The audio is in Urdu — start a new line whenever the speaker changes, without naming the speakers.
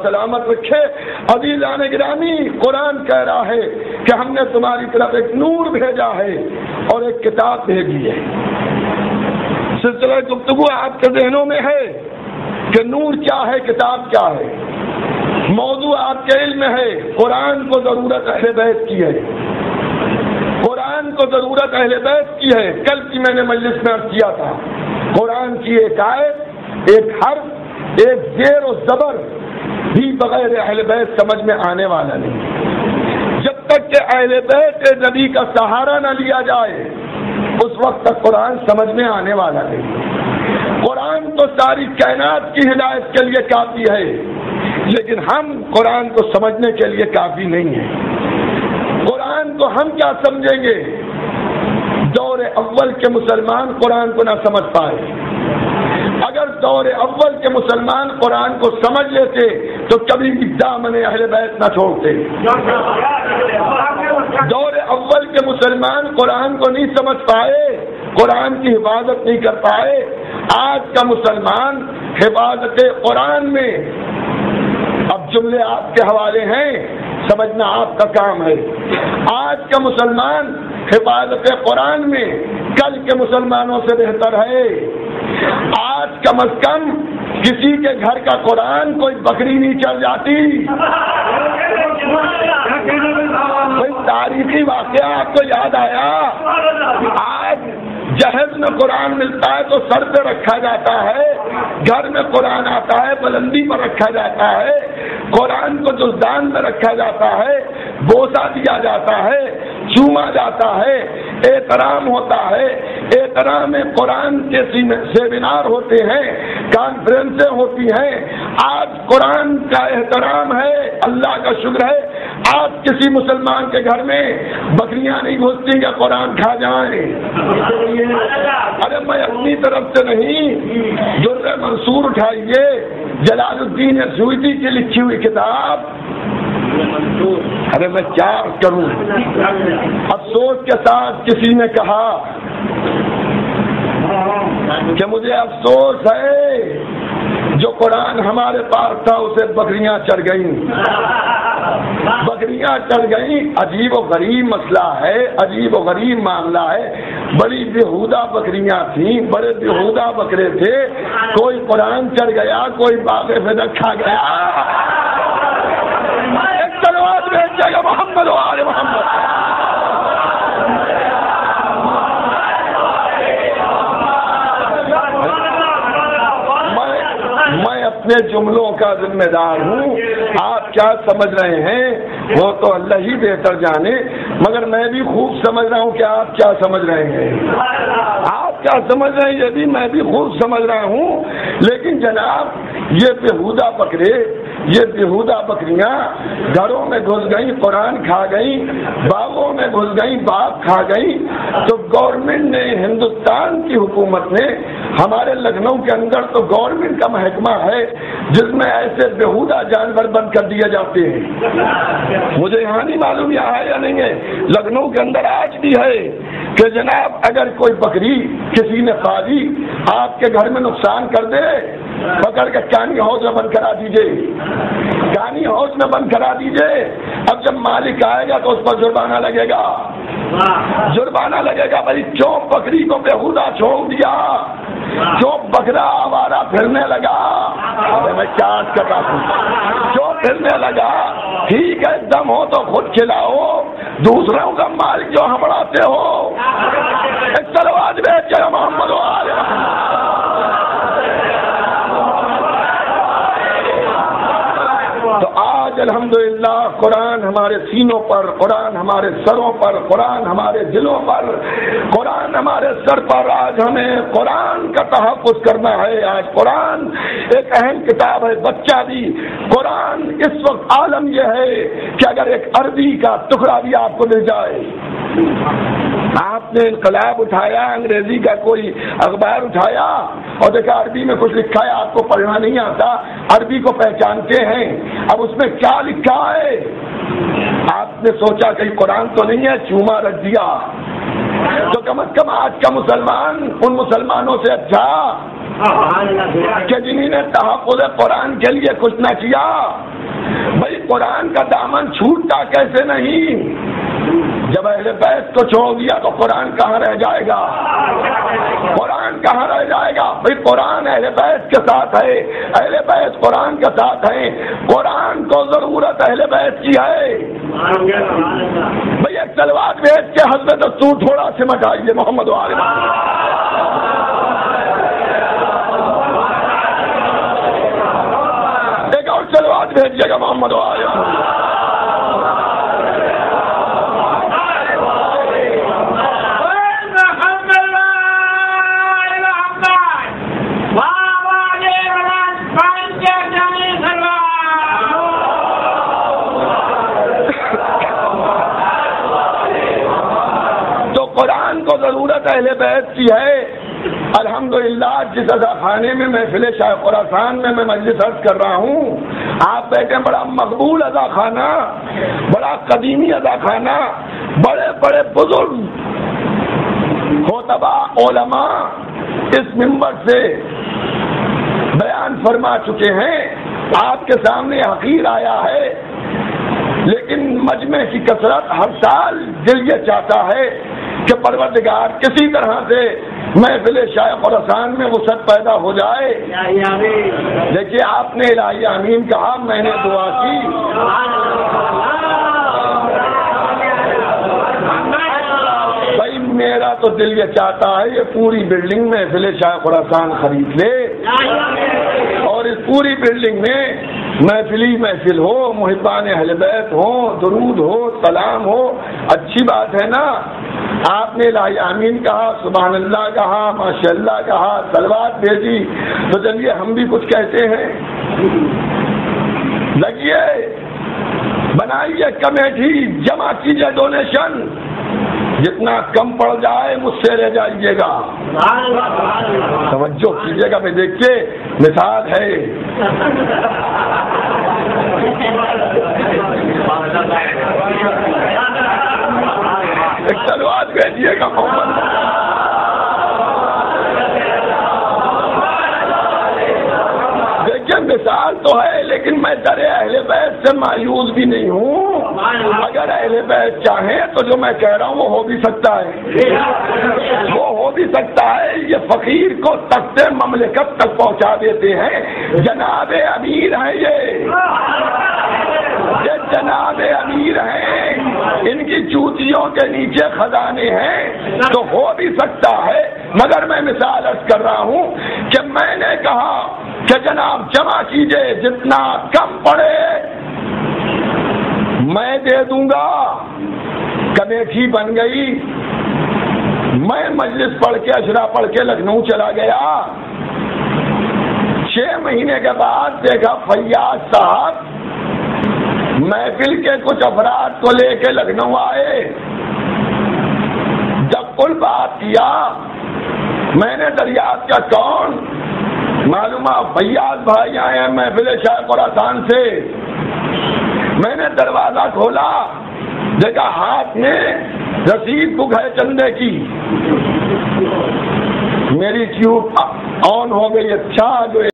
سلامت رکھے۔ عزیزان گرامی، قرآن کہہ رہا ہے کہ ہم نے تمہاری طرف ایک نور بھیجا ہے اور ایک کتاب بھیجی ہے۔ سلسلہ گفتگو آپ کے ذہنوں میں ہے کہ نور کیا ہے، کتاب کیا ہے۔ موضوع آپ کے علم میں ہے، قرآن کو ضرورت اہل بیت کی ہے، قرآن کو ضرورت اہل بیت کی ہے۔ کل کی میں نے مجلس میں عرض کیا تھا، قرآن کی ایک آیت، ایک حرف، ایک زیر و زبر بھی بغیر اہل بیت سمجھ میں آنے والا نہیں۔ جب تک کہ اہل بیت نبی کا سہارا نہ لیا جائے اس وقت تک قرآن سمجھ میں آنے والا نہیں۔ قرآن تو ساری کائنات کی ہدایت کے لیے کافی ہے، لیکن ہم قرآن کو سمجھنے کے لیے کافی نہیں ہیں۔ قرآن کو ہم کیا سمجھیں گے؟ دور اول کے مسلمان قرآن کو نہ سمجھ پائے۔ اگر دور اول کے مسلمان قرآن کو سمجھ لیتے تو کبھی بھی دامن اہل بیت نہ چھوڑتے۔ دور اول کے مسلمان قرآن کو نہیں سمجھ پائے، قرآن کی حفاظت نہیں کر پائے۔ آج کا مسلمان حفاظت قرآن میں، اب جملے آپ کے حوالے ہیں، سمجھنا آپ کا کام ہے۔ آج کا مسلمان حفاظت قرآن میں کل کے مسلمانوں سے بہتر ہے۔ آج کم از کم کسی کے گھر کا قرآن کوئی بکری نہیں چل جاتی۔ کوئی تاریخی واقعہ آپ کو یاد آیا؟ آج جہیز میں قرآن ملتا ہے تو سر پہ رکھا جاتا ہے، گھر میں قرآن آتا ہے بلندی پر رکھا جاتا ہے، قرآن کو جزدان میں رکھا جاتا ہے، بوسہ دیا جاتا ہے، چوما جاتا ہے، احترام ہوتا ہے۔ احترام قرآن کے سیمینار ہوتے ہیں، کانفرنسیں ہوتی ہیں۔ آج قرآن کا احترام ہے، اللہ کا شکر ہے۔ آج کسی مسلمان کے گھر میں بکریاں نہیں گھستی کہ قرآن کھا جائیں۔ ارے میں اپنی طرف سے نہیں، در منصور اٹھائیے، جلال الدین سیوطی کی لکھی ہوئی کتاب۔ ارے میں کیا کروں، افسوس کے ساتھ کسی نے کہا کہ مجھے افسوس ہے جو قرآن ہمارے پاس تھا اسے بکریاں چڑھ گئیں، بکریاں چڑھ گئیں۔ عجیب و غریب مسئلہ ہے، عجیب و غریب معاملہ ہے۔ بڑی بےہودہ بکریاں تھیں، بڑے بےہودہ بکرے تھے، کوئی قرآن چڑھ گیا، کوئی باغ فدق کھا گیا۔ ایک تلوار بھیجے گا محمد و آل محمد۔ میں اپنے جملوں کا ذمہ دار ہوں، آپ کیا سمجھ رہے ہیں وہ تو اللہ ہی بہتر جانے، مگر میں بھی خوب سمجھ رہا ہوں کہ آپ کیا سمجھ رہے ہیں۔ آپ کیا سمجھ رہے ہیں یہ بھی میں بھی خوب سمجھ رہا ہوں، لیکن جناب یہ بےہودہ بکرے، یہ بےہودہ بکریاں گھروں میں گھس گئیں، قرآن کھا گئیں، باغوں میں گھس گئیں، باغ کھا گئیں، تو گورنمنٹ نے، ہندوستان کی حکومت نے، ہمارے لکھنؤ کے اندر تو گورنمنٹ کا محکمہ ہے جس میں ایسے بےہودہ جانور بند کر دیے جاتے ہیں۔ مجھے یہاں نہیں معلوم یہاں ہے یا نہیں ہے، لکھنؤ کے اندر آج بھی ہے کہ جناب اگر کوئی بکری کسی نے پالی آپ کے گھر میں نقصان کر دے، پکڑ کے کانی ہاؤس میں بند کرا دیجئے، کانی ہاؤس میں بند کرا دیجئے۔ اب جب مالک آئے گا تو اس پر جرمانہ لگے گا، جرمانہ لگے گا۔ بھائی کیوں بکری کو بےہودہ چھوڑ دیا، کیوں بکرا آوارہ پھرنے لگا؟ میں کیا کر رہا ہوں، کیوں پھرنے لگا؟ ٹھیک ہے دم ہو تو خود کھلاؤ، دوسروں کا مال کیوں ہمڑاتے ہو؟ ایک تلوار بھیج کے محمد و آل تو آج الحمدللہ قرآن ہمارے سینوں پر، قرآن ہمارے سروں پر، قرآن ہمارے دلوں پر، قرآن ہمارے سر پر۔ آج ہمیں قرآن کا تحفظ کرنا ہے۔ آج قرآن ایک اہم کتاب ہے، بچہ بھی قرآن۔ اس وقت عالم یہ ہے کہ اگر ایک عربی کا ٹکڑا بھی آپ کو مل جائے، آپ نے انقلاب اٹھایا، انگریزی کا کوئی اخبار اٹھایا اور دیکھا عربی میں کچھ لکھا ہے، آپ کو پڑھنا نہیں آتا، عربی کو پہچانتے ہیں، اب اس میں کیا لکھا ہے؟ آپ نے سوچا کہ قرآن تو نہیں ہے، چوما رکھ دیا۔ تو کم از کم آج کا مسلمان ان مسلمانوں سے اچھا کہ جنہوں نے تحفظ قرآن کے لیے کچھ نہ کیا. بھائی قرآن کا دامن چھوٹتا کیسے نہیں؟ جب اہل بیت کو چھوڑ دیا تو قرآن کہاں رہ جائے گا؟ قرآن کہاں رہ جائے گا؟ بھائی قرآن اہل بیت کے ساتھ ہے، اہل بیت قرآن کے ساتھ ہیں. قرآن کو ضرورت اہل بیت کی ہے. بھئی ایک تلوار بیچ کے حضرت دستور تھوڑا سمٹ آئیے محمد وآل ایک اور تلوار بھیجیے گا محمد وآل ضرورت اہل بیت کی ہے. الحمدللہ جس اذاخانے میں محفل شاہ خراسان میں مجلس عرض کر رہا ہوں، آپ بیٹھے، بڑا مقبول اذاخانہ، بڑا قدیمی اذاخانہ، بڑے بڑے بزرگ خطبا علماء اس منبر سے بیان فرما چکے ہیں. آپ کے سامنے حقیر آیا ہے، لیکن مجمع کی کثرت ہر سال دل یہ چاہتا ہے کہ پروردگار کسی طرح سے محفل شاہ خراسان میں وسعت پیدا ہو جائے. دیکھیے آپ نے الہی آمین کہا، میں نے دعا کی. بھائی میرا تو دل یہ چاہتا ہے یہ پوری بلڈنگ محفل شاہ خراسان خرید لے اور اس پوری بلڈنگ میں محفل ہو، محبان اہل بیت ہو، درود ہو، سلام ہو. اچھی بات ہے نا. آپ نے الہی آمین کہا، سبحان اللہ کہا، ماشاء اللہ کہا، صلوات بھیجی، تو چلیے ہم بھی کچھ کہتے ہیں. لگیے، بنائیے کمیٹی، جمع کیجیے ڈونیشن، جتنا کم پڑ جائے مجھ سے رہ جائیے گا. توجہ کیجیے گا. میں دیکھیے مثال ہے، ایک تلوار بھیجیے گا محمد. دیکھیے مثال تو ہے، لیکن میں در اہل بیت سے مایوس بھی نہیں ہوں. اگر اہل بیت چاہیں تو جو میں کہہ رہا ہوں وہ ہو بھی سکتا ہے، وہ ہو بھی سکتا ہے. یہ فقیر کو تخت مملکت تک پہنچا دیتے ہیں. جناب امیر ہیں، یہ جناب امیر ہیں، ان کی چوٹیوں کے نیچے خزانے ہیں، تو ہو بھی سکتا ہے. مگر میں مثال عرض کر رہا ہوں کہ میں نے کہا کہ جناب جمع کیجئے، جتنا کم پڑے میں دے دوں گا. کمیٹی بن گئی. میں مجلس پڑھ کے اشرا پڑھ کے لکھنؤ چلا گیا. 6 مہینے کے بعد دیکھا فیاض صاحب محفل کے کچھ افراد کو لے کے لکھنؤ آئے. جب کل بات کیا میں نے دریافت کیا کون؟ معلوم فیاض بھائی آئے ہیں محفل شاہ خراسان سے. میں نے دروازہ کھولا، دیکھا ہاتھ میں رسید بک ہے چندے کی. میری ٹیوب آن ہو گئی. اچھا جو